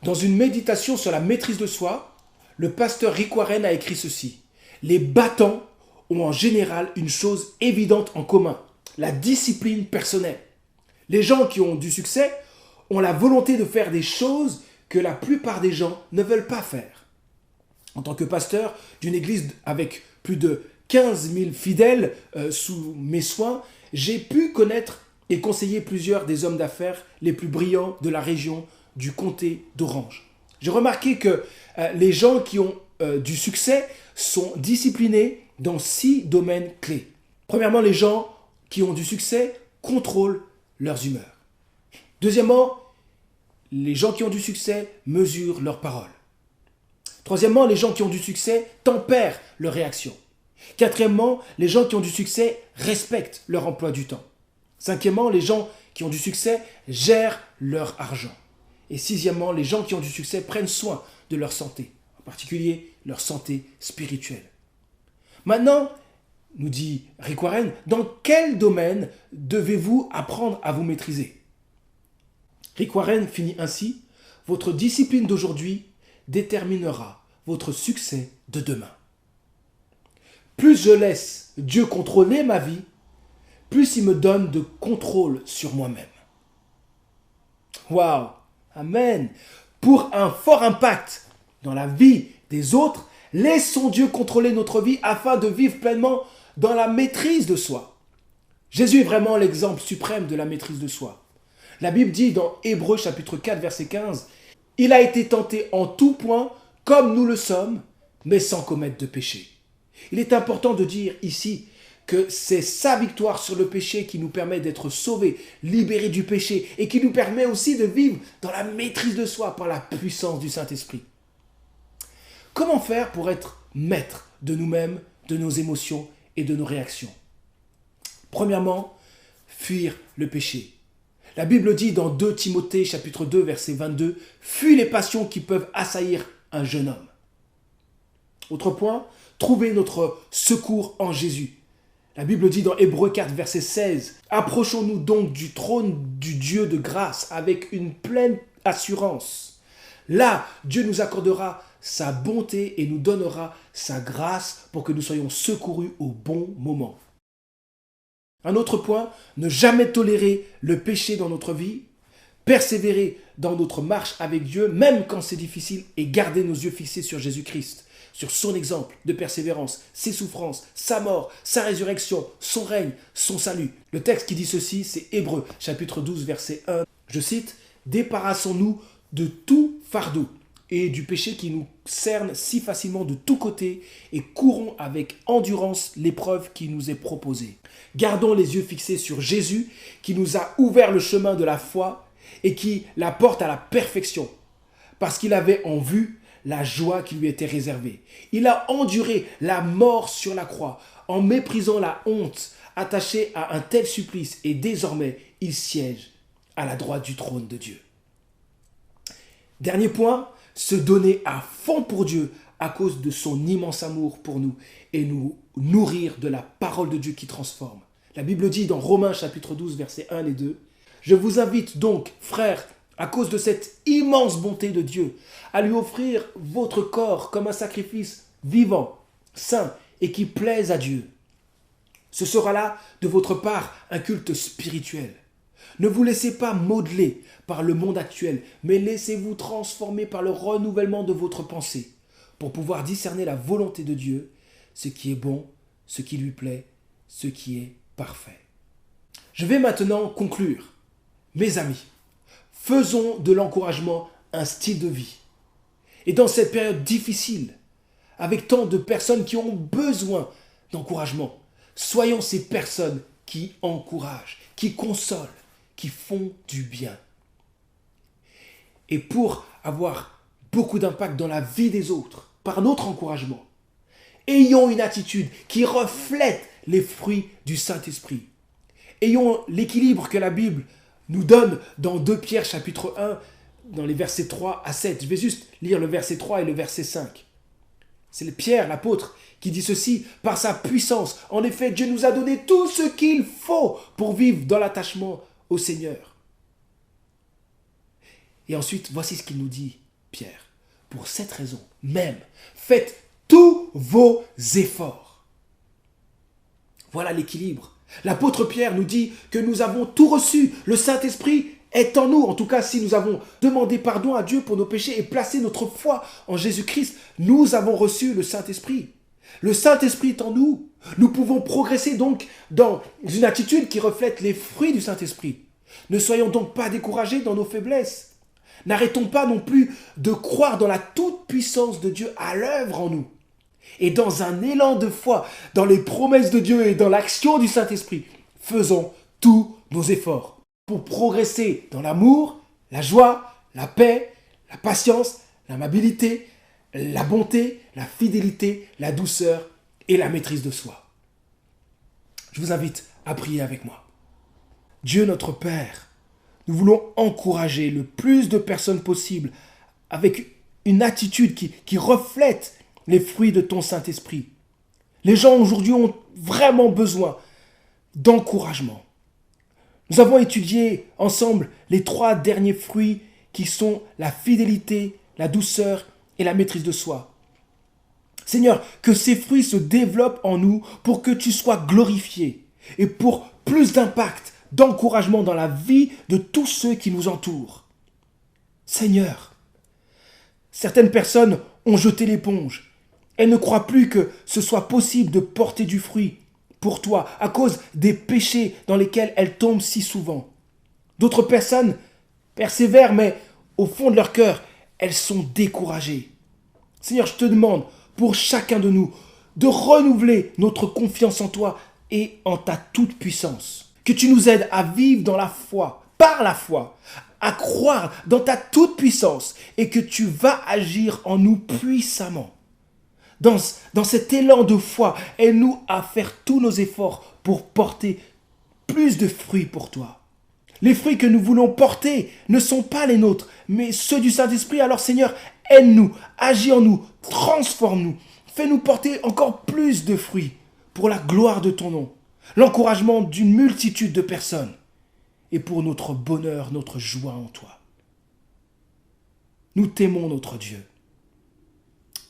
Speaker 3: Dans une méditation sur la maîtrise de soi, le pasteur Rick Warren a écrit ceci. Les battants ont en général une chose évidente en commun, la discipline personnelle. Les gens qui ont du succès ont la volonté de faire des choses que la plupart des gens ne veulent pas faire. En tant que pasteur d'une église avec plus de 15 000 fidèles sous mes soins, j'ai pu connaître et conseiller plusieurs des hommes d'affaires les plus brillants de la région du comté d'Orange. J'ai remarqué que les gens qui ont du succès sont disciplinés dans 6 domaines clés. Premièrement, les gens qui ont du succès contrôlent leurs humeurs. Deuxièmement, les gens qui ont du succès mesurent leurs paroles. Troisièmement, les gens qui ont du succès tempèrent leurs réactions. Quatrièmement, les gens qui ont du succès respectent leur emploi du temps. Cinquièmement, les gens qui ont du succès gèrent leur argent. Et sixièmement, les gens qui ont du succès prennent soin de leur santé, en particulier leur santé spirituelle. Maintenant, nous dit Rick Warren, dans quel domaine devez-vous apprendre à vous maîtriser? Rick Warren finit ainsi, votre discipline d'aujourd'hui déterminera votre succès de demain. Plus je laisse Dieu contrôler ma vie, plus il me donne de contrôle sur moi-même. Waouh! Amen! Pour un fort impact dans la vie des autres, laissons Dieu contrôler notre vie afin de vivre pleinement dans la maîtrise de soi. Jésus est vraiment l'exemple suprême de la maîtrise de soi. La Bible dit dans Hébreux chapitre 4 verset 15, « Il a été tenté en tout point comme nous le sommes, mais sans commettre de péché. » Il est important de dire ici que c'est sa victoire sur le péché qui nous permet d'être sauvés, libérés du péché et qui nous permet aussi de vivre dans la maîtrise de soi par la puissance du Saint-Esprit. Comment faire pour être maître de nous-mêmes, de nos émotions et de nos réactions? Premièrement, fuir le péché. La Bible dit dans 2 Timothée chapitre 2 verset 22, « Fuis les passions qui peuvent assaillir un jeune homme. » Autre point, trouver notre secours en Jésus. La Bible dit dans Hébreux 4 verset 16, « Approchons-nous donc du trône du Dieu de grâce avec une pleine assurance. Là, Dieu nous accordera sa bonté et nous donnera sa grâce pour que nous soyons secourus au bon moment. » Un autre point, ne jamais tolérer le péché dans notre vie, persévérer dans notre marche avec Dieu, même quand c'est difficile, et garder nos yeux fixés sur Jésus-Christ, sur son exemple de persévérance, ses souffrances, sa mort, sa résurrection, son règne, son salut. Le texte qui dit ceci, c'est Hébreux, chapitre 12, verset 1. Je cite, « Débarrassons-nous de tout fardeau et du péché qui nous cerne si facilement de tous côtés et courons avec endurance l'épreuve qui nous est proposée. Gardons les yeux fixés sur Jésus qui nous a ouvert le chemin de la foi et qui la porte à la perfection parce qu'il avait en vue la joie qui lui était réservée. Il a enduré la mort sur la croix en méprisant la honte attachée à un tel supplice et désormais il siège à la droite du trône de Dieu. Dernier point, se donner à fond pour Dieu à cause de son immense amour pour nous et nous nourrir de la parole de Dieu qui transforme. La Bible dit dans Romains chapitre 12, versets 1 et 2, « Je vous invite donc, frères, à cause de cette immense bonté de Dieu, à lui offrir votre corps comme un sacrifice vivant, saint et qui plaise à Dieu. Ce sera là, de votre part, un culte spirituel. Ne vous laissez pas modeler par le monde actuel, mais laissez-vous transformer par le renouvellement de votre pensée, pour pouvoir discerner la volonté de Dieu, ce qui est bon, ce qui lui plaît, ce qui est parfait. » Je vais maintenant conclure. Mes amis, faisons de l'encouragement un style de vie. Et dans cette période difficile, avec tant de personnes qui ont besoin d'encouragement, soyons ces personnes qui encouragent, qui consolent, qui font du bien. Et pour avoir beaucoup d'impact dans la vie des autres, par notre encouragement, ayons une attitude qui reflète les fruits du Saint-Esprit. Ayons l'équilibre que la Bible nous donne dans 2 Pierre chapitre 1, dans les versets 3 à 7. Je vais juste lire le verset 3 et le verset 5. C'est Pierre, l'apôtre, qui dit ceci: « Par sa puissance, en effet, Dieu nous a donné tout ce qu'il faut pour vivre dans l'attachement au Seigneur. » Et ensuite, voici ce qu'il nous dit, Pierre. « Pour cette raison même, faites tous vos efforts. » Voilà l'équilibre. L'apôtre Pierre nous dit que nous avons tout reçu. Le Saint-Esprit est en nous. En tout cas, si nous avons demandé pardon à Dieu pour nos péchés et placé notre foi en Jésus-Christ, nous avons reçu le Saint-Esprit. Le Saint-Esprit est en nous. Nous pouvons progresser donc dans une attitude qui reflète les fruits du Saint-Esprit. Ne soyons donc pas découragés dans nos faiblesses. N'arrêtons pas non plus de croire dans la toute-puissance de Dieu à l'œuvre en nous. Et dans un élan de foi, dans les promesses de Dieu et dans l'action du Saint-Esprit, faisons tous nos efforts pour progresser dans l'amour, la joie, la paix, la patience, l'amabilité, la bonté, la fidélité, la douceur et la maîtrise de soi. Je vous invite à prier avec moi. Dieu notre Père, nous voulons encourager le plus de personnes possible avec une attitude qui reflète les fruits de ton Saint-Esprit. Les gens aujourd'hui ont vraiment besoin d'encouragement. Nous avons étudié ensemble les 3 derniers fruits qui sont la fidélité, la douceur et la maîtrise de soi. Seigneur, que ces fruits se développent en nous pour que tu sois glorifié et pour plus d'impact, d'encouragement dans la vie de tous ceux qui nous entourent. Seigneur, certaines personnes ont jeté l'éponge. Elles ne croient plus que ce soit possible de porter du fruit pour toi à cause des péchés dans lesquels elles tombent si souvent. D'autres personnes persévèrent, mais au fond de leur cœur, elles sont découragées. Seigneur, je te demande pour chacun de nous de renouveler notre confiance en toi et en ta toute-puissance. Que tu nous aides à vivre dans la foi, par la foi, à croire dans ta toute-puissance et que tu vas agir en nous puissamment. Dans cet élan de foi, aide-nous à faire tous nos efforts pour porter plus de fruits pour toi. Les fruits que nous voulons porter ne sont pas les nôtres, mais ceux du Saint-Esprit. Alors Seigneur, aide-nous, agis en nous, transforme-nous, fais-nous porter encore plus de fruits pour la gloire de ton nom, l'encouragement d'une multitude de personnes et pour notre bonheur, notre joie en toi. Nous t'aimons notre Dieu.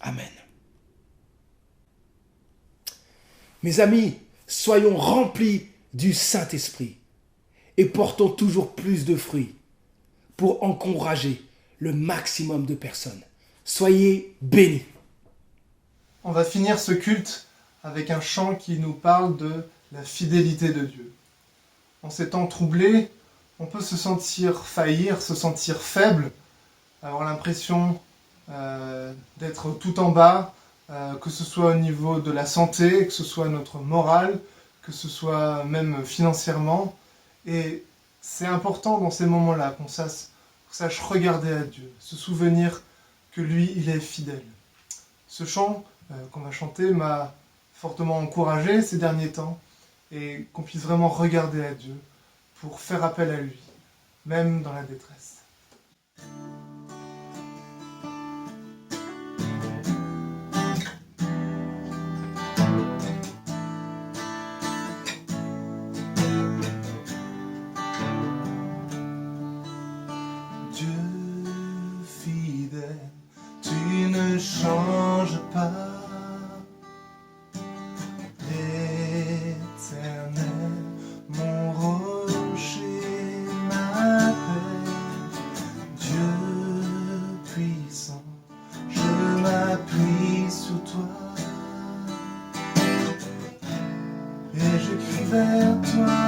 Speaker 3: Amen. Mes amis, soyons remplis du Saint-Esprit et portons toujours plus de fruits pour encourager le maximum de personnes. Soyez bénis.
Speaker 1: On va finir ce culte avec un chant qui nous parle de la fidélité de Dieu. En ces temps troublés, on peut se sentir faillir, se sentir faible, avoir l'impression d'être tout en bas, que ce soit au niveau de la santé, que ce soit notre morale, que ce soit même financièrement. Et c'est important dans ces moments-là qu'on sache regarder à Dieu, se souvenir que lui, il est fidèle. Ce chant qu'on va chanter m'a fortement encouragé ces derniers temps et qu'on puisse vraiment regarder à Dieu pour faire appel à lui, même dans la détresse. et je crie vers toi,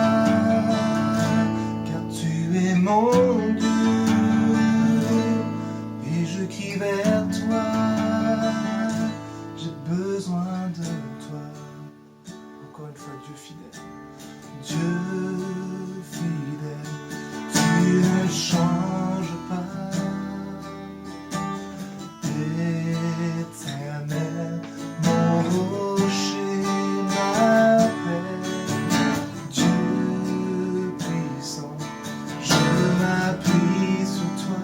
Speaker 1: car tu es mon Dieu, et je crie vers toi, j'ai besoin de toi. Encore une fois, Dieu fidèle. Dieu fidèle, tu ne changes pas. Éternel, mon rocher, ma paix. Dieu puissant, je m'appuie sur toi.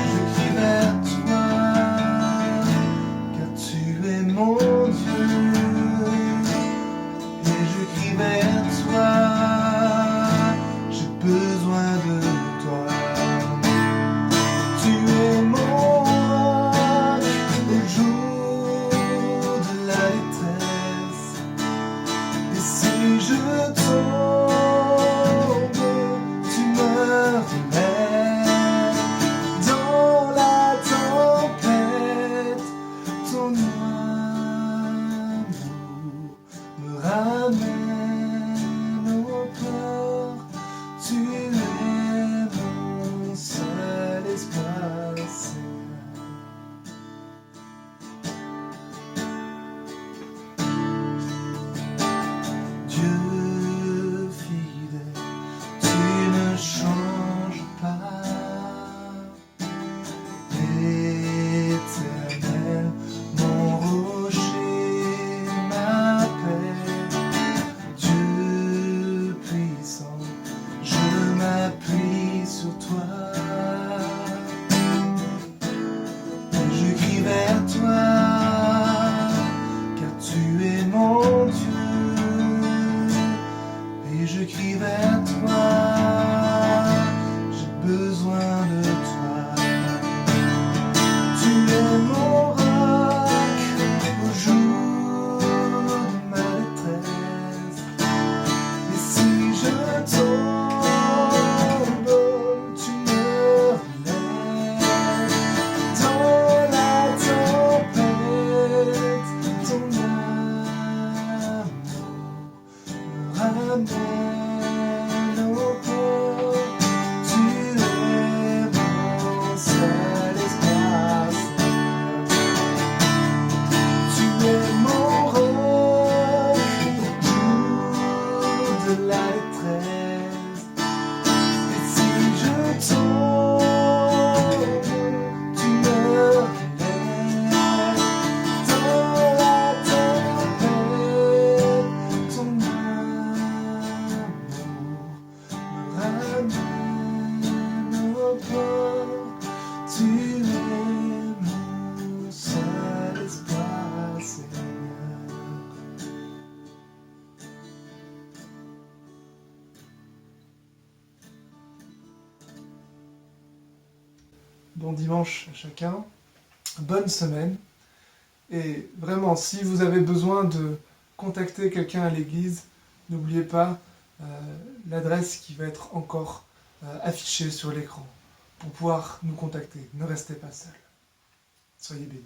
Speaker 1: Je crie vers toi, car tu es mon Dieu. Et je crie vers toi, j'ai besoin de toi. Tu es mon roc au jour de la détresse. Et si je tombe, tu me relèves. Dans la tempête, ton amour me ramène au port. Tu es mon seul espoir, Seigneur. Dieu fidèle, tu ne changes pas. Éternel, mon rocher, ma paix. Dieu puissant, je m'appuie sur toi. Je crie vers toi, car tu es mon Dieu. Et je crie vers toi, j'ai besoin de toi. Tu es mon roc au jour de ma détresse. Et si je tombe, tu me relèves. Dans la tempête, ton amour me ramène au port. Tu es mon seul espoir, Seigneur. Tu es mon roc au jour de la détresse. Et si je tombe, tu me relèves. Dans la tempête, ton amour me ramène au port. Tu es mon seul espoir, Seigneur. Bon dimanche à chacun, bonne semaine. Et vraiment, si vous avez besoin de contacter quelqu'un à l'église, n'oubliez pas l'adresse qui va être encore affichée sur l'écran pour pouvoir nous contacter. Ne restez pas seul. Soyez bénis.